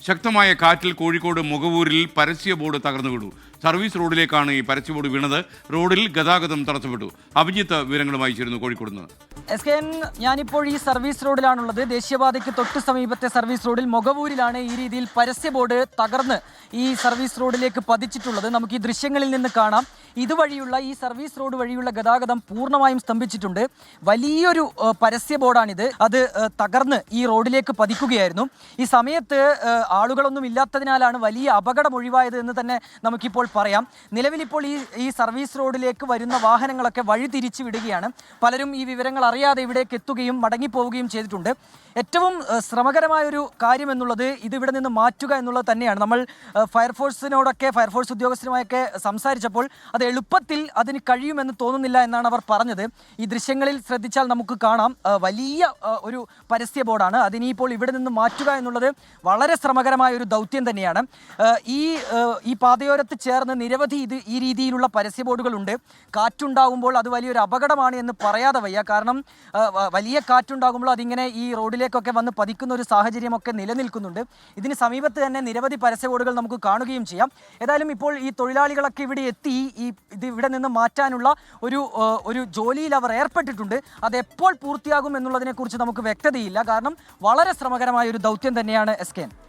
ശക്തമായ കാറ്റിൽ കോഴിക്കോട് മുഖവൂരിൽ പരസ്യ ബോർഡ് തകർന്നു വീണു. സർവീസ് റോഡിലേക്കാണ് ഈ പരസ്യ ബോർഡ് വീണത്. റോഡിൽ ഗതാഗതം തടസ്സപ്പെട്ടു. അഭിജിത്ത് വിവരങ്ങളുമായി ചേരുന്നു കോഴിക്കോട് നിന്ന്. ഞാനിപ്പോൾ ഈ സർവീസ് റോഡിലാണുള്ളത്. ദേശീയപാതയ്ക്ക് തൊട്ട് സമീപത്തെ സർവീസ് റോഡിൽ മുഖവൂരിലാണ് ഈ രീതിയിൽ പരസ്യ ബോർഡ് തകർന്ന് ഈ സർവീസ് റോഡിലേക്ക് പതിച്ചിട്ടുള്ളത്. നമുക്ക് ഈ ദൃശ്യങ്ങളിൽ നിന്ന് കാണാം. ഇതുവഴിയുള്ള ഈ സർവീസ് റോഡ് വഴിയുള്ള ഗതാഗതം പൂർണ്ണമായും സ്തംഭിച്ചിട്ടുണ്ട്. വലിയൊരു പരസ്യ ബോർഡാണിത്. അത് തകർന്ന് ഈ റോഡിലേക്ക് പതിക്കുകയായിരുന്നു. ഈ സമയത്ത് ആളുകളൊന്നും ഇല്ലാത്തതിനാലാണ് വലിയ അപകടം ഒഴിവായത് എന്ന് തന്നെ നമുക്കിപ്പോൾ പറയാം. നിലവിലിപ്പോൾ ഈ സർവീസ് റോഡിലേക്ക് വരുന്ന വാഹനങ്ങളൊക്കെ വഴി തിരിച്ചു വിടുകയാണ്. പലരും ഈ വിവരങ്ങൾ അറിയാതെ ഇവിടേക്ക് എത്തുകയും മടങ്ങിപ്പോവുകയും ചെയ്തിട്ടുണ്ട്. ഏറ്റവും ശ്രമകരമായൊരു കാര്യം എന്നുള്ളത് ഇതിവിടെ നിന്ന് മാറ്റുക എന്നുള്ളത് തന്നെയാണ്. നമ്മൾ ഫയർഫോഴ്സ് ഉദ്യോഗസ്ഥരുമായൊക്കെ സംസാരിച്ചപ്പോൾ അത് എളുപ്പത്തിൽ അതിന് കഴിയുമെന്ന് തോന്നുന്നില്ല എന്നാണ് അവർ പറഞ്ഞത്. ഈ ദൃശ്യങ്ങളിൽ ശ്രദ്ധിച്ചാൽ നമുക്ക് കാണാം, വലിയ ഒരു പരസ്യ ബോർഡാണ്. അതിനിപ്പോൾ ഇവിടെ നിന്ന് മാറ്റുക എന്നുള്ളത് വളരെ ശ്രമകരമായ ഒരു ദൗത്യം തന്നെയാണ്. ഈ പാതയോരത്ത് ചേർന്ന് നിരവധി ഈ രീതിയിലുള്ള പരസ്യ ബോർഡുകളുണ്ട്. കാറ്റുണ്ടാകുമ്പോൾ അത് വലിയൊരു അപകടമാണ് എന്ന് പറയാതെ വയ്യ. കാരണം വലിയ കാറ്റുണ്ടാകുമ്പോൾ അതിങ്ങനെ ഈ റോഡിലേക്കൊക്കെ വന്ന് പതിക്കുന്ന ഒരു സാഹചര്യമൊക്കെ നിലനിൽക്കുന്നുണ്ട്. ഇതിന് സമീപത്ത് തന്നെ നിരവധി പരസ്യ ബോർഡുകൾ നമുക്ക് കാണുകയും ചെയ്യാം. ഏതായാലും ഇപ്പോൾ ഈ തൊഴിലാളികളൊക്കെ ഇവിടെ എത്തി ഇത് ഇവിടെ നിന്ന് മാറ്റാനുള്ള ഒരു ജോലിയിൽ അവർ ഏർപ്പെട്ടിട്ടുണ്ട്. അത് എപ്പോൾ പൂർത്തിയാകും എന്നുള്ളതിനെക്കുറിച്ച് നമുക്ക് വ്യക്തതയില്ല. കാരണം വളരെ ശ്രമകരമായ ഒരു ദൗത്യം തന്നെയാണ് എസ് കെ.